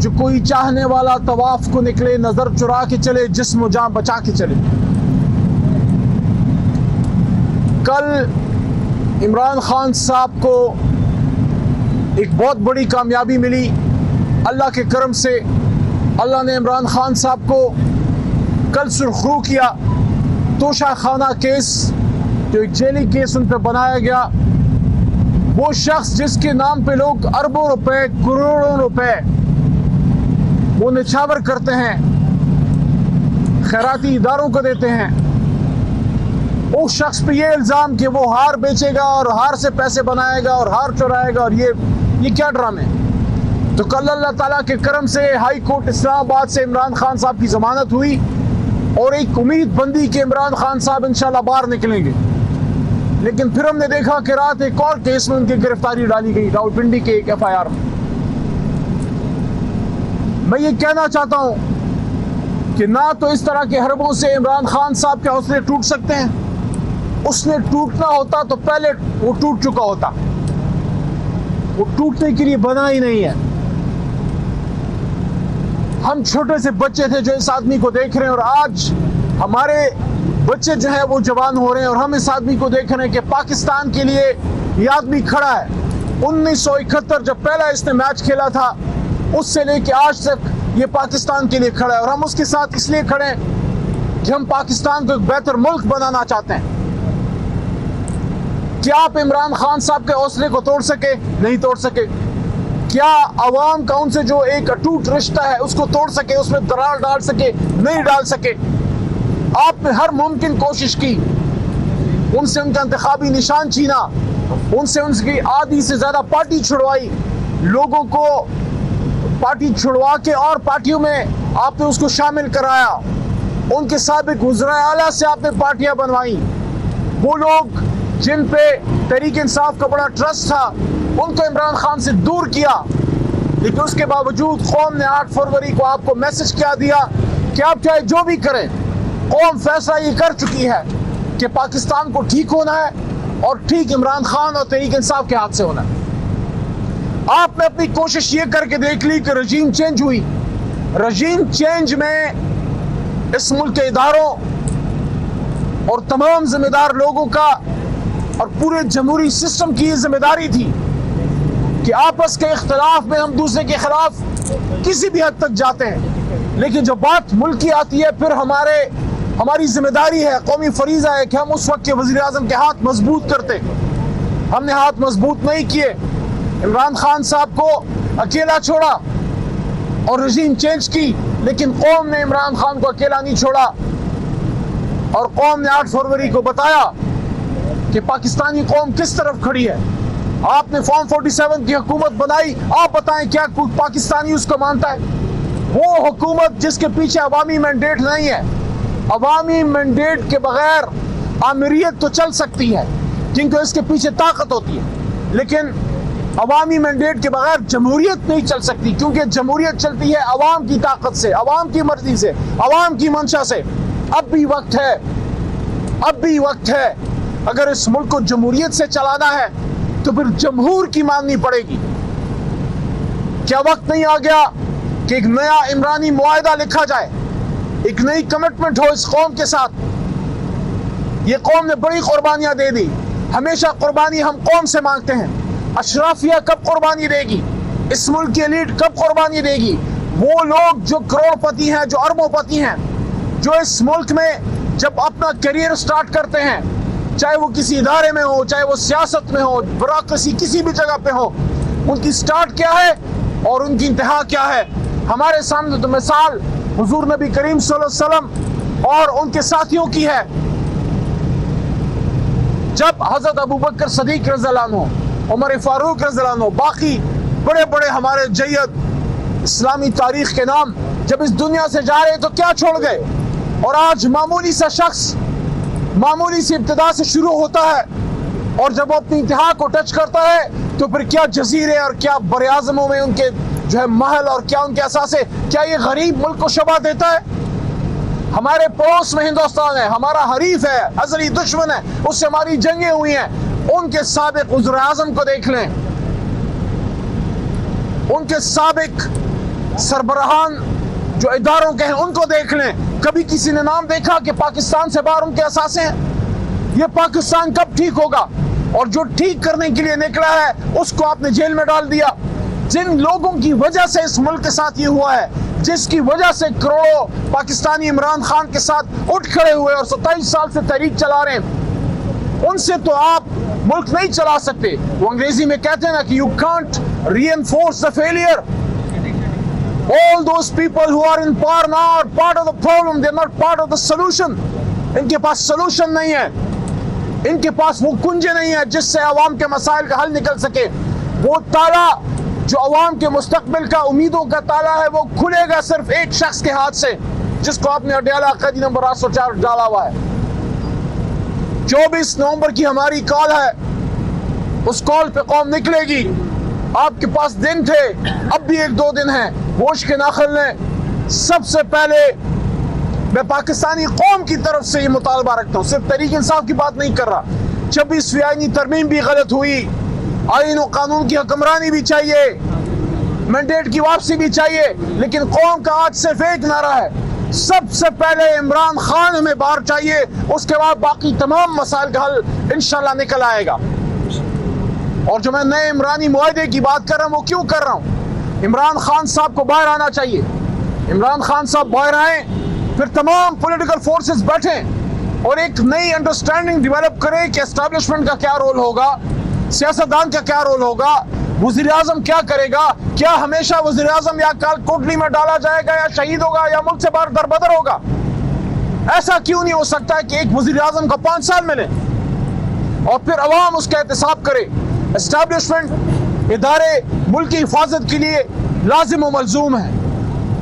جو کوئی چاہنے والا طواف کو نکلے نظر چرا کے چلے جسم و جان بچا کے چلے۔ کل عمران خان صاحب کو ایک بہت بڑی کامیابی ملی اللہ کے کرم سے۔ اللہ نے عمران خان صاحب کو کل سرخرو کیا۔ توشہ خانہ کیس جو ایک جیلی کیس ان پہ بنایا گیا، وہ شخص جس کے نام پہ لوگ اربوں روپے کروڑوں روپے وہ نچھاور کرتے ہیں، خیراتی اداروں کو دیتے ہیں، اس شخص پہ یہ الزام کہ وہ ہار بیچے گا اور ہار سے پیسے بنائے گا اور ہار چرائے گا، اور یہ کیا ڈرامے۔ تو کل اللہ تعالیٰ کے کرم سے ہائی کورٹ اسلام آباد سے عمران خان صاحب کی ضمانت ہوئی اور ایک امید بندی کہ عمران خان صاحب انشاءاللہ باہر نکلیں گے۔ لیکن پھر ہم نے دیکھا کہ رات ایک اور کیس میں ان کی گرفتاری ڈالی گئی، راولپنڈی کے ایک FIR میں۔ میں یہ کہنا چاہتا ہوں کہ نہ تو اس طرح کے حربوں سے عمران خان صاحب کے حوصلے ٹوٹ سکتے ہیں، اس نے ٹوٹنا ہوتا تو پہلے وہ ٹوٹ چکا ہوتا، وہ ٹوٹنے کے لیے بنا ہی نہیں ہے۔ ہم چھوٹے سے بچے تھے جو اس آدمی کو دیکھ رہے ہیں، اور آج ہمارے بچے جو ہیں وہ جوان ہو رہے ہیں اور ہم اس آدمی کو دیکھ رہے ہیں کہ پاکستان کے لیے یہ آدمی کھڑا ہے۔ 1971 جب پہلا اس نے میچ کھیلا تھا اس سے لے کے آج تک یہ پاکستان کے لیے کھڑا ہے، اور ہم اس کے ساتھ اس لیے کھڑے ہیں کہ ہم پاکستان کو ایک بہتر ملک بنانا چاہتے ہیں۔ کیا آپ عمران خان صاحب کے حوصلے کو توڑ سکے؟ نہیں توڑ سکے۔ کیا عوام کا ان سے جو ایک اٹوٹ رشتہ ہے اس کو توڑ سکے، اس میں درار ڈال سکے؟ نہیں ڈال سکے۔ آپ نے ہر ممکن کوشش کی، ان سے ان کا انتخابی نشان چھینا، ان سے ان کی آدھی سے زیادہ پارٹی چھڑوائی، لوگوں کو پارٹی چھڑوا کے اور پارٹیوں میں آپ نے اس کو شامل کرایا، ان کے سابق وزراء اعلیٰ سے آپ نے پارٹیاں بنوائیں، وہ لوگ جن پہ تحریک انصاف کا بڑا ٹرسٹ تھا ان کو عمران خان سے دور کیا۔ لیکن اس کے باوجود قوم نے 8 فروری کو آپ کو میسج کیا دیا کہ آپ چاہے جو بھی کریں، قوم فیصلہ یہ کر چکی ہے کہ پاکستان کو ٹھیک ہونا ہے اور ٹھیک عمران خان اور تحریک انصاف کے ہاتھ سے ہونا ہے۔ آپ نے اپنی کوشش یہ کر کے دیکھ لی کہ رجیم چینج ہوئی۔ رجیم چینج میں اس ملک کے اداروں اور تمام ذمہ دار لوگوں کا اور پورے جمہوری سسٹم کی یہ ذمہ داری تھی کہ آپس کے اختلاف میں ہم دوسرے کے خلاف کسی بھی حد تک جاتے ہیں، لیکن جب بات ملک کی آتی ہے پھر ہماری ذمہ داری ہے، قومی فریضہ ہے کہ ہم اس وقت کے وزیر اعظم کے ہاتھ مضبوط کرتے۔ ہم نے ہاتھ مضبوط نہیں کیے، عمران خان صاحب کو اکیلا چھوڑا اور رجیم چینج کی، لیکن قوم نے عمران خان کو اکیلا نہیں چھوڑا، اور قوم نے 8 فروری کو بتایا کہ پاکستانی قوم کس طرف کھڑی ہے۔ آپ نے فارم 47 کی حکومت بنائی، آپ بتائیں کیا پاکستانی اس کو مانتا ہے؟ وہ حکومت جس کے پیچھے عوامی مینڈیٹ نہیں ہے۔ عوامی مینڈیٹ کے بغیر آمریت تو چل سکتی ہے کیونکہ اس کے پیچھے طاقت ہوتی ہے، لیکن عوامی مینڈیٹ کے بغیر جمہوریت نہیں چل سکتی، کیونکہ جمہوریت چلتی ہے عوام کی طاقت سے، عوام کی مرضی سے، عوام کی منشا سے۔ اب بھی وقت ہے، اگر اس ملک کو جمہوریت سے چلانا ہے تو پھر جمہور کی ماننی پڑے گی۔ کیا وقت نہیں آ گیا کہ ایک نیا عمرانی معاہدہ لکھا جائے، ایک نئی کمٹمنٹ ہو اس قوم کے ساتھ؟ یہ قوم نے بڑی قربانیاں دے دی، ہمیشہ قربانی ہم قوم سے مانگتے ہیں۔ اشرافیہ کب قربانی دے گی؟ اس ملک کی ایلیٹ کب قربانی دے گی؟ وہ لوگ جو کروڑ پتی ہیں، جو اربوں پتی ہیں، جو اس ملک میں جب اپنا کیریئر سٹارٹ کرتے ہیں، چاہے وہ کسی ادارے میں ہو، چاہے وہ سیاست میں ہو، بیوروکریسی کسی بھی جگہ پہ ہو، ان کی سٹارٹ کیا ہے اور ان کی انتہا کیا ہے؟ ہمارے سامنے تو مثال حضور نبی کریم صلی اللہ علیہ وسلم اور ان کے ساتھیوں کی ہے۔ جب حضرت ابوبکر صدیق رضی اللہ عنہ، عمر فاروق رضی اللہ عنہ، باقی بڑے بڑے ہمارے جید اسلامی تاریخ کے نام جب اس دنیا سے جا رہے تو کیا چھوڑ گئے؟ اور آج معمولی سا شخص معمولی سی ابتدا سے شروع ہوتا ہے، اور جب وہ اپنی انتہا کو ٹچ کرتا ہے تو پھر کیا جزیرے اور کیا بر اعظموں میں ان کے جو ہے محل اور کیا ان کے اثاثے، کیا یہ غریب ملک کو شبع دیتا ہے؟ ہمارے پڑوس میں ہندوستان ہے، ہمارا حریف ہے، ازلی دشمن ہے، اس سے ہماری جنگیں ہوئی ہیں، ان کے سابق وزراء اعظم کو دیکھ لیں، ان کے سابق सरबराहान जो इदारों के हैं उनको देख लें, कभी किसी ने नाम देखा कि पाकिस्तान से बाहर उनके असासे हैं? ये पाकिस्तान कब ठीक होगा? और जो ठीक करने के लिए निकला है उसको आपने जेल में डाल दिया। जिन लोगों की वजह से इस मुल्क के साथ ये हुआ है, जिसकी वजह से करोड़ों पाकिस्तानी इमरान खान के साथ उठ खड़े हुए और 27 साल से तहरीक चला रहे हैं, उनसे तो आप मुल्क नहीं चला सकते। वो अंग्रेजी में कहते हैं ना कि you can't reinforce the failure. All those people who are in power now are part of the problem, they're not part of the solution. इनके पास solution नहीं है, इनके पास वो कुंजे नहीं है जिससे अवाम के मसाइल का हल निकल सके। वो ताला जो अवाम के मुस्तकबिल का, उम्मीदों का ताला है, वो खुलेगा सिर्फ एक शख्स के हाथ से, जिसको आपने अडयाला अकादी नंबर 804 डाला हुआ है। 24 नवंबर की हमारी कॉल है, उस कॉल पे कौम निकलेगी। आपके पास दिन थे, अब भी 1-2 दिन हैं, होश के नाखिल लें। सबसे पहले मैं पाकिस्तानी कौम की तरफ से ये मुतालबा रखता हूँ, सिर्फ तहरीक इंसाफ की बात नहीं कर रहा। 26वीं आईनी तरमीम भी गलत हुई, आईन और कानून की हुक्मरानी भी चाहिए, मैंडेट की वापसी भी चाहिए, लेकिन कौम का आज सिर्फ एक नारा है, सबसे पहले इमरान खान हमें बाहर चाहिए, उसके बाद बाकी तमाम मसाइल का हल इंशाल्लाह निकल आएगा। और जो मैं नए इमरानी मुआहदे की बात कर रहा हूँ, वो क्यों कर रहा हूँ? इमरान खान साहब को बाहर आना चाहिए। इमरान खान साहब बाहर आए, फिर तमाम पॉलिटिकल फोर्सेस बैठें और एक नई अंडरस्टैंडिंग डेवलप करें कि एस्टैब्लिशमेंट का क्या रोल होगा, सियासतदान का क्या रोल होगा, वज़ीर आज़म क्या करेगा, क्या हमेशा वज़ीर आज़म या काल कोठरी में डाला जाएगा या शहीद होगा या मुल्क से बाहर दरबदर होगा? ऐसा क्यों नहीं हो सकता है कि एक वज़ीर आज़म को 5 साल मिले और फिर अवाम उसका एहतसाब करे? एस्टैब्लिशमेंट इदारे मुल्क की हिफाजत के लिए लाजिम और मलजूम है,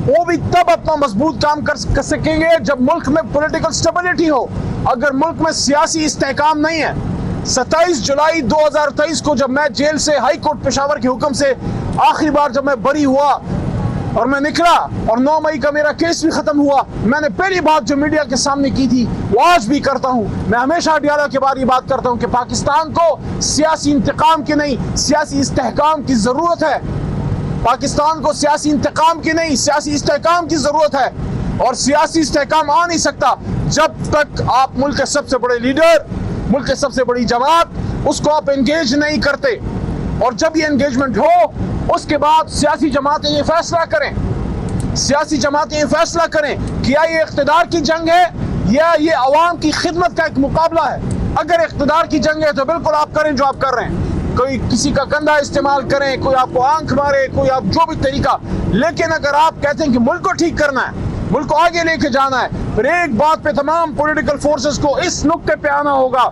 वो भी तब अपना मजबूत काम कर सकेंगे जब मुल्क में पॉलिटिकल स्टेबिलिटी हो। अगर मुल्क में सियासी इस्तेहकाम नहीं है, 27 जुलाई 2023 को जब मैं जेल से हाई कोर्ट पेशावर के हुक्म से आखिरी बार जब मैं बरी हुआ और मैं निकला और 9 मई का मेरा केस भी खत्म हुआ, मैंने पहली बात जो मीडिया के सामने की थी वो आज भी करता हूं। मैं हमेशा अडयाला के बारे में बात करता हूं कि पाकिस्तान को सियासी इंतकाम की नहीं, सियासी इस्तेहकाम की जरूरत है। पाकिस्तान को सियासी इंतकाम की नहीं, सियासी इस्तेहकाम की जरूरत है। और सियासी इस्तेहकाम आ नहीं सकता जब तक आप मुल्क के सबसे बड़े लीडर, मुल्क की सबसे बड़ी जमात, उसको आप एंगेज नहीं करते। और जब ये एंगेजमेंट हो, उसके बाद सियासी जमातें ये फैसला करें, सियासी जमातें ये फैसला करें कि या ये इख्तिदार की जंग है या ये अवाम की खिदमत का एक मुकाबला है। अगर इख्तिदार की जंग है तो बिल्कुल आप करें जो आप कर रहे हैं, कोई किसी का कंधा इस्तेमाल करें, कोई आपको आंख मारे, कोई आप जो भी तरीका। लेकिन अगर आप कहते हैं कि मुल्क को ठीक करना है, मुल्क को आगे लेके जाना है, फिर एक बात पे तमाम पॉलिटिकल फोर्सेस को इस नुक्ते पे आना होगा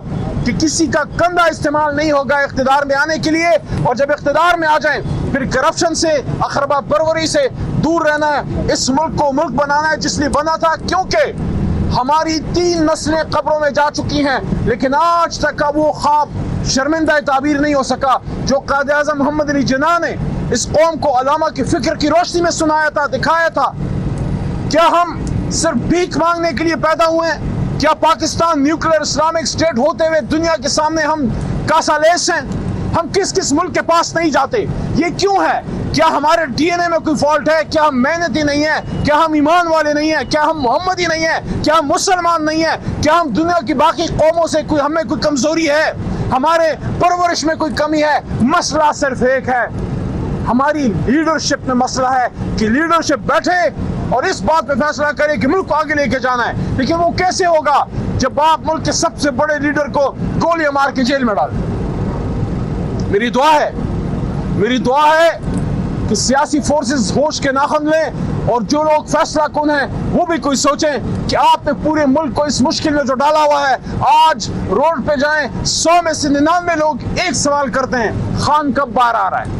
कि किसी का कंधा इस्तेमाल नहीं होगा इख्तिदार में आने के लिए। और जब इख्तिदार में आ जाएं, फिर करप्शन से, अखरबा परवरी से दूर रहना है। इस मुल्क को मुल्क बनाना है जिसलिए बना था, क्योंकि हमारी 3 नस्लें कब्रों में जा चुकी हैं, लेकिन आज तक का वो ख्वाब शर्मिंदा ताबीर नहीं हो सका जो कायद आज़म मोहम्मद अली जिन्ना ने इस कौम को अलामा की फिक्र की रोशनी में सुनाया था, दिखाया था। क्या हम सिर्फ भीख मांगने के लिए पैदा हुए हैं? क्या पाकिस्तान न्यूक्लियर इस्लामिक स्टेट होते हुए दुनिया के सामने हम कासालेस हैं? हम किस किस मुल्क के पास नहीं जाते? ये क्यों है? क्या हमारे डीएनए में कोई फॉल्ट है? क्या हम मेहनती नहीं है? क्या हम ईमान वाले नहीं है? क्या हम मोहम्मदी नहीं है? क्या हम मुसलमान नहीं है? क्या हम दुनिया की बाकी कौमों से कोई, हमें कोई कमजोरी है? हमारे परवरिश में कोई कमी है? मसला सिर्फ एक है, हमारी लीडरशिप में मसला है कि लीडरशिप बैठे और इस बात पे फैसला करे कि मुल्क को आगे लेके जाना है। लेकिन वो कैसे होगा जब आप मुल्क के सबसे बड़े लीडर को गोलियां मार के जेल में डाल। मेरी दुआ है कि सियासी फोर्सेस होश के नाखन लें और जो लोग फैसला कुन हैं वो भी कोई सोचें कि आपने पूरे मुल्क को इस मुश्किल में जो डाला हुआ है। आज रोड पे जाएं, 100 में से 99 लोग एक सवाल करते हैं, खान कब बाहर आ रहा है।